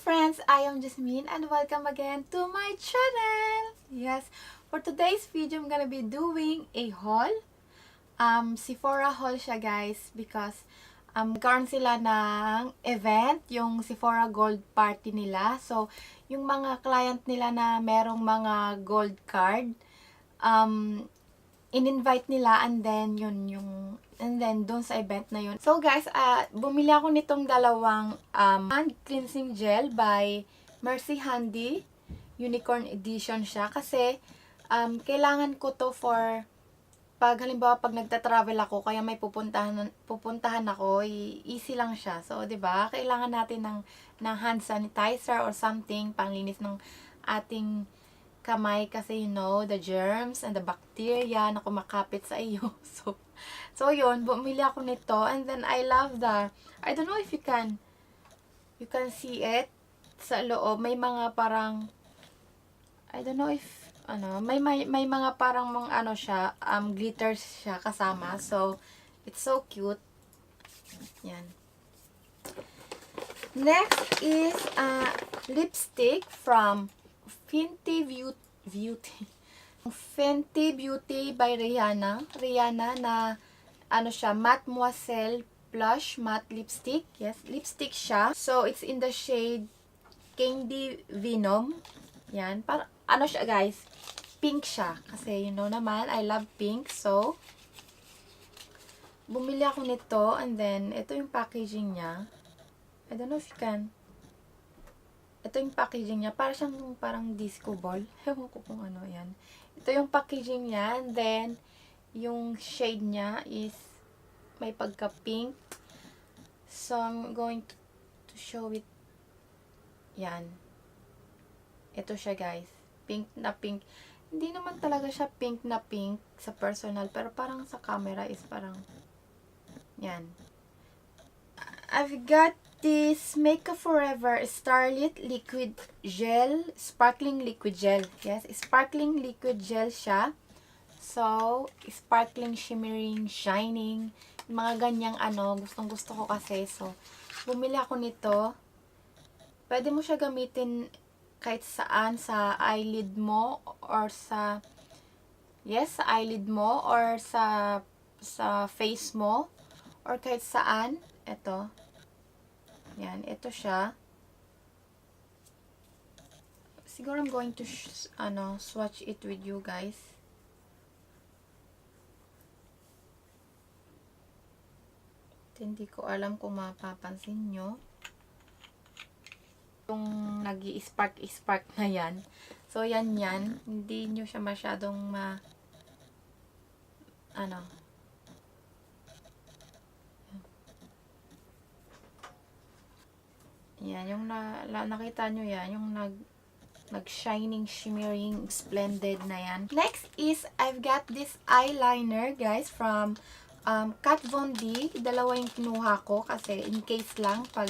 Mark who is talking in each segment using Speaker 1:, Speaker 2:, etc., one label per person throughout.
Speaker 1: friends, I am Jasmine and welcome again to my channel. Yes, for today's video, I'm gonna be doing a haul. Sephora haul siya guys because nagkaroon sila ng event, yung Sephora Gold Party nila. So, yung mga client nila na merong mga gold card, in-invite nila and then doon sa event na yun. So guys, bumili ako nitong dalawang hand cleansing gel by Mercy Handy. Unicorn edition siya kasi kailangan ko to for pag halimbawa pag nagta-travel ako kaya may pupuntahan ako, easy lang siya. So 'di ba? Kailangan natin ng hand sanitizer or something panglinis ng ating kamay kasi the germs and the bacteria na kumakapit sa iyo. So yun, bumili ako nito and then I love I don't know if you can see it sa loob. May mga parang I don't know if may mga parang siya, glitters siya kasama. So it's so cute. Yan. Next is lipstick from Fenty Beauty by Rihanna. Rihanna na siya, Mademoiselle Blush Matte Lipstick. Yes, lipstick siya. So it's in the shade Candy Venom. Yan, para siya guys, pink siya. Kasi naman, I love pink. So bumili ako nito and then ito yung packaging niya. I don't know if you can. Ito yung packaging niya. Parang disco ball. Ewan ko kung ano yan. Ito yung packaging niya. And then, yung shade niya is may pagka-pink. So, I'm going to show it. Yan. Ito siya, guys. Pink na pink. Hindi naman talaga siya pink na pink sa personal. Pero parang sa camera is parang yan. I've got this Makeup Forever Starlit Liquid Gel, Sparkling Liquid Gel. Yes, sparkling liquid gel siya. So, sparkling, shimmering, shining. Mga ganyang gustong gusto ko kasi. So, bumili ako nito. Pwede mo siya gamitin kahit saan, sa eyelid mo or sa eyelid mo or sa face mo or kahit saan. Ito. Yan, ito siya. Siguro I'm going to swatch it with you guys. Hindi ko alam kung mapapansin nyo. Yung nag-i-spark na yan. So, yan. Hindi nyo siya masyadong yan, yung nakita nyo yan, yung nag-shining, shimmering, splendid na yan. Next is, I've got this eyeliner, guys, from Kat Von D. Dalawa yung kinuha ko kasi in case lang pag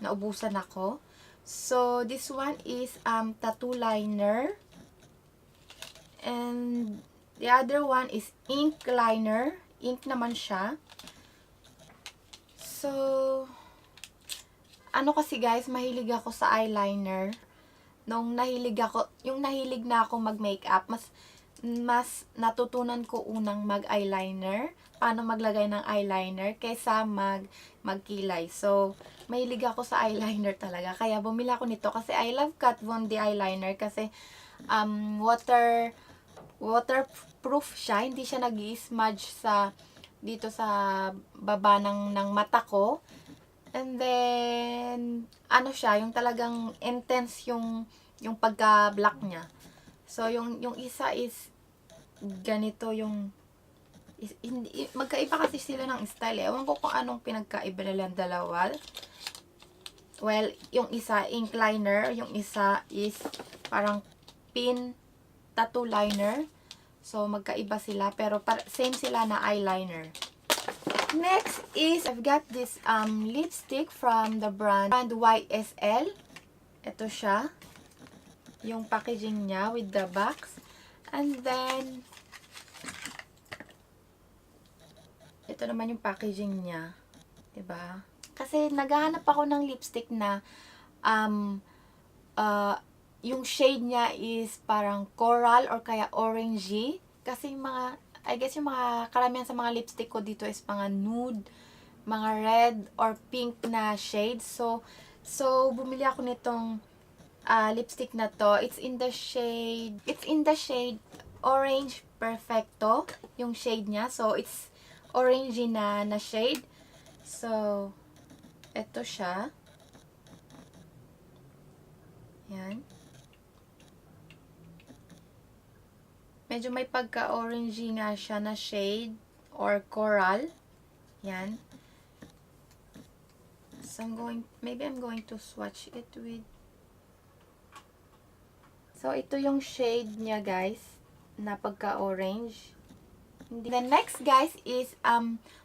Speaker 1: naubusan ako. So, this one is tattoo liner. And the other one is ink liner. Ink naman siya. So, kasi guys, mahilig ako sa eyeliner. Yung nahilig na ako mag-makeup, mas natutunan ko unang mag-eyeliner, paano maglagay ng eyeliner, kaysa magkilay. So, mahilig ako sa eyeliner talaga. Kaya bumili ako nito kasi I love Kat Von D eyeliner kasi waterproof siya. Hindi siya nag-i-smudge dito sa baba ng mata ko. And then, siya, yung talagang intense yung pagka-black niya. So, yung isa is ganito magkaiba kasi sila ng style. Ewan ko kung anong pinagkaiba nilang dalawa. Well, yung isa ink liner, yung isa is parang pin tattoo liner. So, magkaiba sila pero same sila na eyeliner. Next is, I've got this lipstick from the brand YSL. Ito siya. Yung packaging niya with the box. And then, ito naman yung packaging niya. Diba? Kasi naghahanap ako ng lipstick na um, yung shade niya is parang coral or kaya orangey. Kasi mga, I guess yung mga karamihan sa mga lipstick ko dito is mga nude, mga red or pink na shades. So bumili ako nitong lipstick na to. It's in the shade Orange Perfecto, yung shade niya. So it's orangey na shade. So eto siya. Yan. Medyo may pagka-orangey nga siya na shade or coral. Yan. So maybe I'm going to swatch it with. So ito yung shade niya, guys, na pagka-orange. The next, guys, is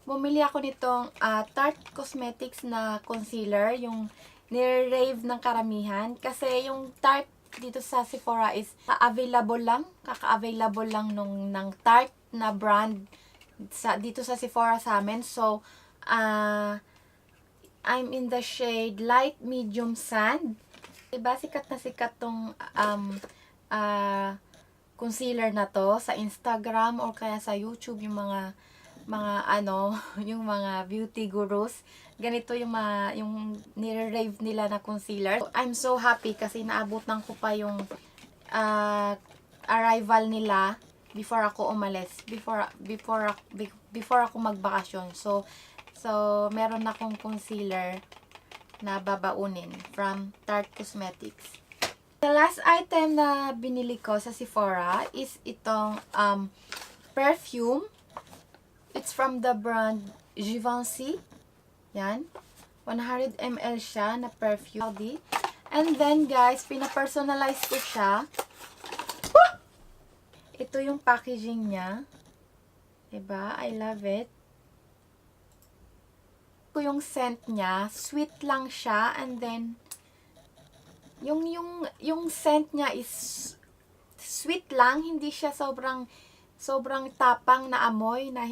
Speaker 1: bumili ako nitong Tarte Cosmetics na concealer, yung nire-rave ng karamihan. Kasi yung Tarte dito sa Sephora is kaka-available lang ng Tarte na brand dito sa Sephora sa amin. So, I'm in the shade Light Medium Sand. Diba, sikat na sikat tong concealer na to sa Instagram or kaya sa YouTube, yung mga yung mga beauty gurus. Ganito yung nire-rave nila na concealer. So, I'm so happy kasi naabutan ko pa yung arrival nila before ako umalis, before ako magbakasyon. So meron akong concealer na babaunin from Tarte Cosmetics. The last item na binili ko sa Sephora is itong perfume. It's from the brand Givenchy. Yan. 100 ml siya na perfume. And then, guys, pina-personalize ko siya. Ito yung packaging niya. Diba? I love it. Ito yung scent niya. Sweet lang siya. And then, yung scent niya is sweet lang. Hindi siya sobrang tapang na amoy na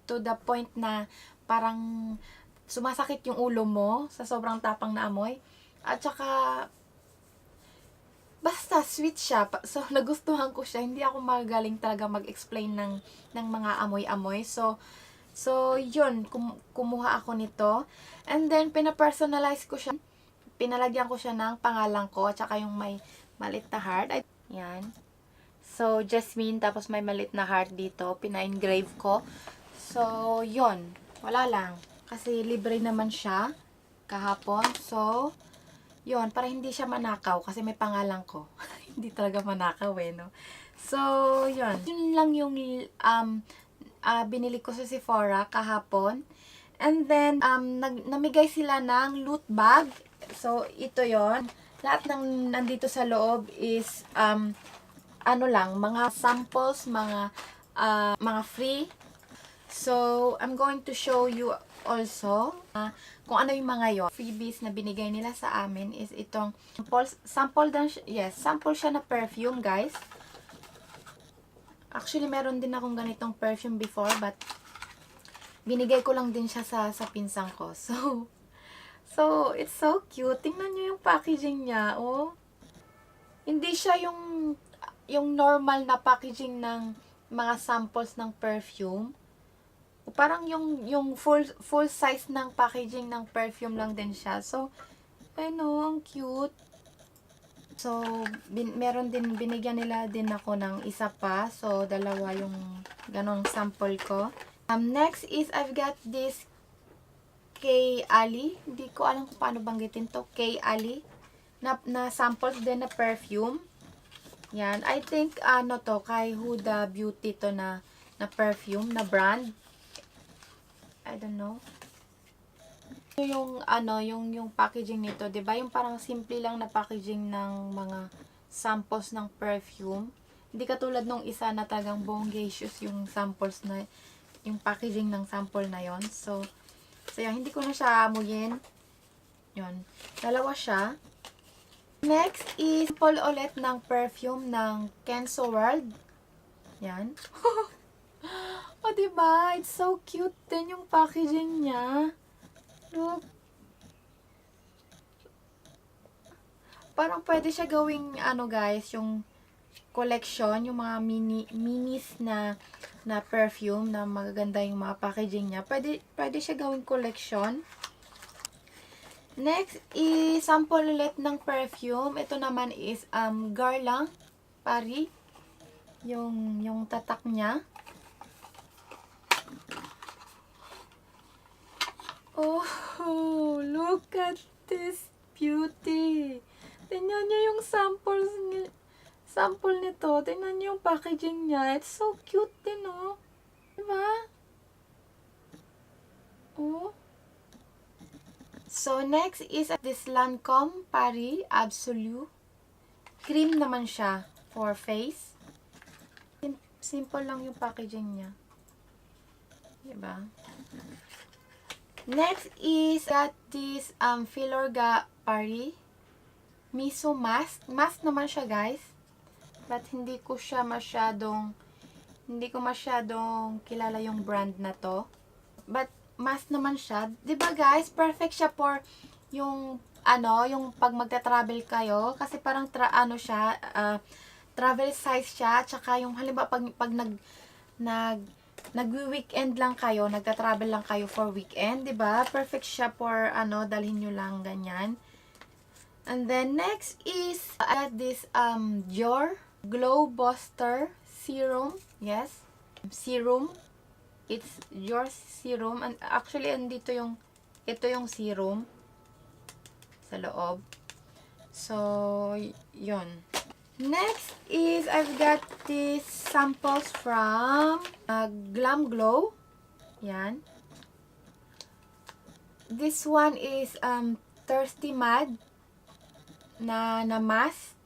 Speaker 1: to the point na parang sumasakit yung ulo mo sa sobrang tapang na amoy. At saka basta sweet siya. So nagustuhan ko siya. Hindi ako magaling talaga mag-explain ng mga amoy-amoy. So yun, kumuha ako nito. And then pina-personalize ko siya. Pinalagyan ko siya ng pangalan ko at saka yung may malit na heart. Yan. So, Jasmine, tapos may malit na heart dito. Pina-engrave ko. So, yun. Wala lang. Kasi libre naman siya kahapon. So, yun. Para hindi siya manakaw. Kasi may pangalan ko. Hindi talaga manakaw no? So, yun. Yun lang yung binili ko sa Sephora kahapon. And then, namigay sila ng loot bag. So, ito yon. Lahat ng nandito sa loob is mga samples, mga free. So, I'm going to show you also kung ano yung mga yon. Freebies na binigay nila sa amin is itong sample siya na perfume, guys. Actually, meron din akong ganitong perfume before, but binigay ko lang din siya sa pinsang ko. So, it's so cute. Tingnan nyo yung packaging niya, oh. Hindi siya yung normal na packaging ng mga samples ng perfume. Parang yung full size ng packaging ng perfume lang din siya. So, ang cute. So, binigyan nila din ako ng isa pa. So, dalawa yung ganong sample ko. Next is, I've got this Kay Ali. Hindi ko alam kung paano banggitin to. Kay Ali. Na samples din na perfume. Yan. I think, kay Huda Beauty to na perfume, na brand. I don't know. Ito yung packaging nito. Diba? Yung parang simple lang na packaging ng mga samples ng perfume. Hindi katulad nung isa na talagang bongacious yung samples na, yung packaging ng sample na yon. So yan, hindi ko na siya amuyin. Yun. Dalawa siya. Next is sample ulit ng perfume ng Kenzo World. Yan. O, diba? It's so cute din yung packaging niya. Look. parang pwede siya gawing, ano guys, yung collection, yung mga minis na perfume, na magaganda yung mga packaging niya. Pwede siya gawing collection. Next is sample ulit ng perfume. Ito naman is Guerlain Paris. Yung tatak niya. Oh, look at this beauty. Tingnan niyo yung sample nito. Tingnan niyo yung packaging niya. It's so cute din, oh. Diba? Oh. So, next is this Lancome Paris Absolu. Cream naman siya for face. Simple lang yung packaging niya. Diba? Next is got this Filorga Paris Miso Mask. Mask naman siya, guys. But hindi ko masyadong kilala yung brand na to. But mask naman siya. 'Di ba guys? Perfect siya for yung yung pag magta-travel kayo kasi parang travel size siya, tsaka yung halimbawa pag nagwi-weekend lang kayo, nagta-travel lang kayo for weekend, 'di ba? Perfect siya for dalhin niyo lang ganyan. And then next is I got this Dior Glow Buster Serum. Yes. Serum. It's your serum. And actually, ito yung serum sa loob. So, yun. Next is, I've got these samples from Glam Glow. Yan. This one is Thirsty Mad na mask.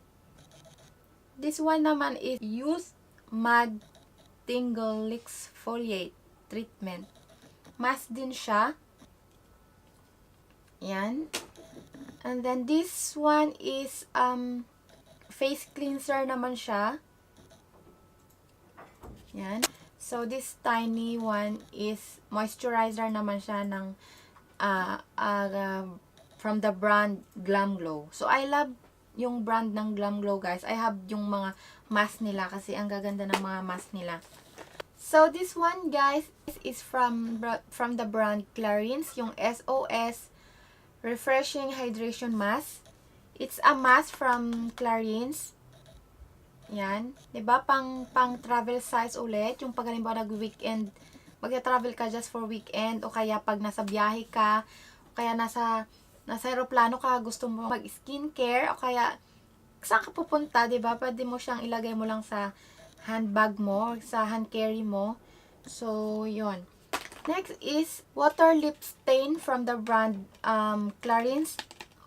Speaker 1: This one naman is Youth Mad Tingle Exfoliate Treatment. Mask din siya. Yan. And then this one is face cleanser naman siya. Yan. So this tiny one is moisturizer naman siya ng from the brand Glam Glow. So I love yung brand ng Glam Glow, guys. I have yung mga mask nila kasi ang gaganda ng mga mask nila. So, this one, guys, is from the brand Clarins, yung SOS Refreshing Hydration Mask. It's a mask from Clarins. Yan. Diba? Pang travel size ulit. Yung pag halimbawa nag-weekend, magta-travel ka just for weekend, o kaya pag nasa biyahe ka, o kaya nasa aeroplano ka, gusto mo mag-skincare, o kaya saan ka pupunta, diba? Pwede mo siyang ilagay mo lang sa handbag mo, sa hand carry mo. So, yon. Next is water lip stain from the brand Clarins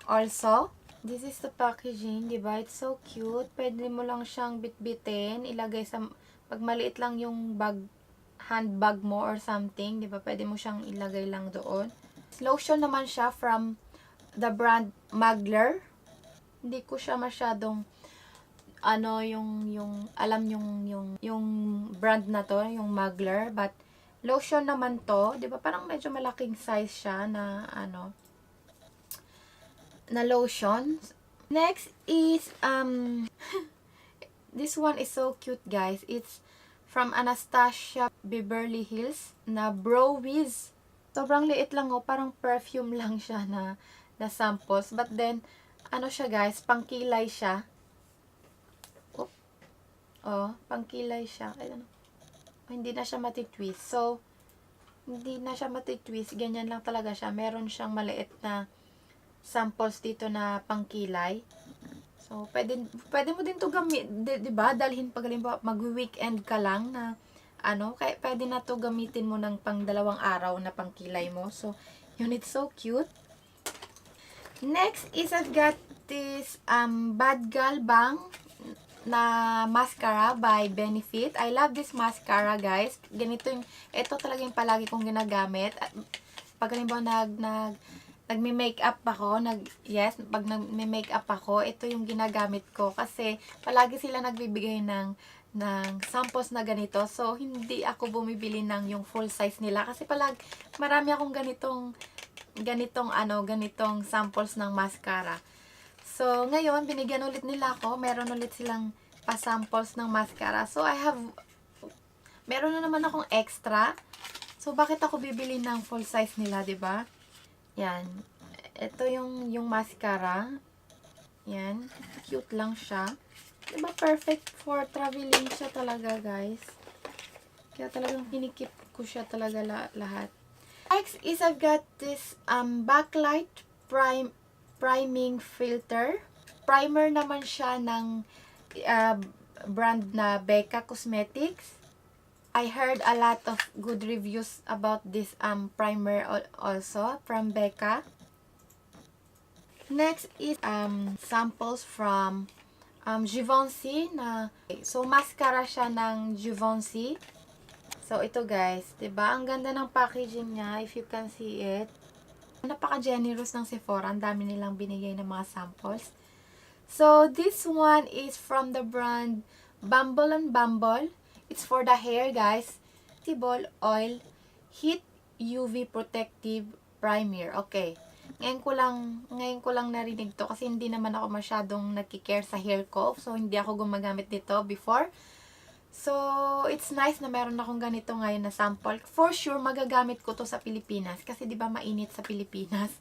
Speaker 1: also. This is the packaging, diba? It's so cute. Pwede mo lang siyang bitbitin, ilagay sa, pag maliit lang yung handbag mo or something, diba? Pwede mo siyang ilagay lang doon. Lotion naman siya from the brand Magler. Hindi ko siya masyadong yung brand na to, yung Magler, but lotion naman to, 'di ba? Parang medyo malaking size siya na na lotion. Next is this one is so cute, guys. It's from Anastasia Beverly Hills na Brow Wiz. Sobrang liit lang, oh, parang perfume lang siya na samples, but then siya, guys, pangkilay siya. Oh, pangkilay siya. Hindi na siya matitwist. So, hindi na siya matitwist. Ganyan lang talaga siya. Meron siyang maliit na samples dito na pangkilay. So, pwede mo din to gamit, diba? Dalhin pag halimbawa mag-weekend ka lang na kaya pwede na to gamitin mo ng pang 2 araw na pangkilay mo. So, yun, it's so cute. Next is I've got this Bad Gal Bang na mascara by Benefit. I love this mascara, guys. Ito talaga yung palagi kong ginagamit. Pag halimbawa nagme-makeup ako, pag nagme-makeup ako, ito yung ginagamit ko kasi palagi sila nagbibigay ng samples na ganito. So, hindi ako bumibili ng yung full size nila kasi marami akong ganitong samples ng mascara. So, ngayon, binigyan ulit nila ako. Meron ulit silang pa-samples ng mascara. So, meron na naman akong extra. So, bakit ako bibili ng full size nila, 'di ba? Yan. Ito yung mascara. Yan. Cute lang siya. 'Di ba perfect for traveling siya talaga, guys. Kaya talagang kinikip ko siya talaga lahat. Next is I've got this backlight priming filter. Primer naman siya ng brand na Becca Cosmetics. I heard a lot of good reviews about this primer also from Becca. Next is samples from Givenchy so mascara siya ng Givenchy. So, ito guys, 'di ba? Ang ganda ng packaging niya, if you can see it. Napaka-generous ng Sephora. Ang dami nilang binigay ng mga samples. So, this one is from the brand Bumble and Bumble. It's for the hair, guys. Vegetable Oil Heat UV Protective Primer. Okay. Ngayon ko lang narinig to kasi hindi naman ako masyadong nagki-care sa hair ko. So, hindi ako gumagamit nito before. So, it's nice na meron akong ganito ngayon na sample. For sure, magagamit ko to sa Pilipinas. Kasi, di ba, mainit sa Pilipinas.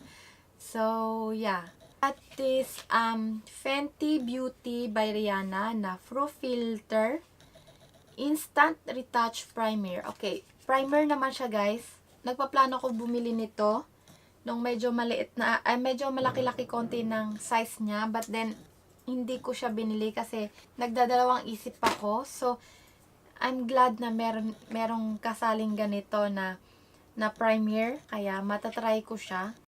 Speaker 1: So, yeah. At this, Fenty Beauty by Rihanna na Pro Filter Instant Retouch Primer. Okay, primer naman siya, guys. Nagpaplano ko bumili nito nung medyo maliit na, medyo malaki-laki konti ng size niya. But then, hindi ko siya binili kasi nagdadalawang isip ako. So, I'm glad na merong kasaling ganito na primer. Kaya, matatry ko siya.